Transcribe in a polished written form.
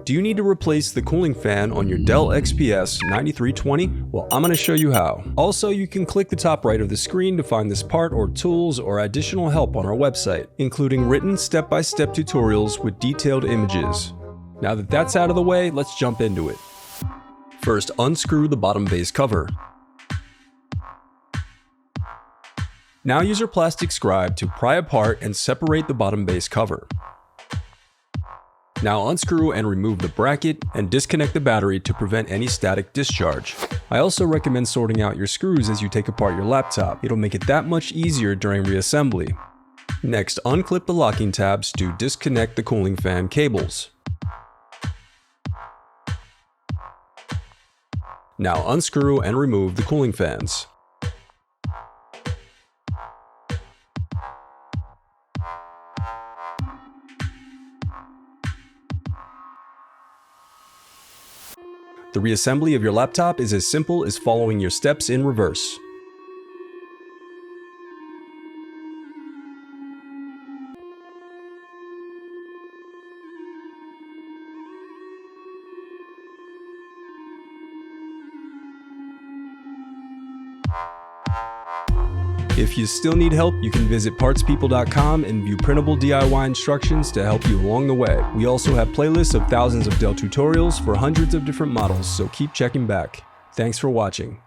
Do you need to replace the cooling fan on your Dell XPS 9320? Well, I'm going to show you how. Also, you can click the top right of the screen to find this part or tools or additional help on our website, including written step-by-step tutorials with detailed images. Now that that's out of the way, let's jump into it. First, unscrew the bottom base cover. Now use your plastic scribe to pry apart and separate the bottom base cover. Now unscrew and remove the bracket and disconnect the battery to prevent any static discharge. I also recommend sorting out your screws as you take apart your laptop. It'll make it that much easier during reassembly. Next, unclip the locking tabs to disconnect the cooling fan cables. Now unscrew and remove the cooling fans. The reassembly of your laptop is as simple as following your steps in reverse. If you still need help, you can visit partspeople.com and view printable DIY instructions to help you along the way. We also have playlists of thousands of Dell tutorials for hundreds of different models, so keep checking back. Thanks for watching.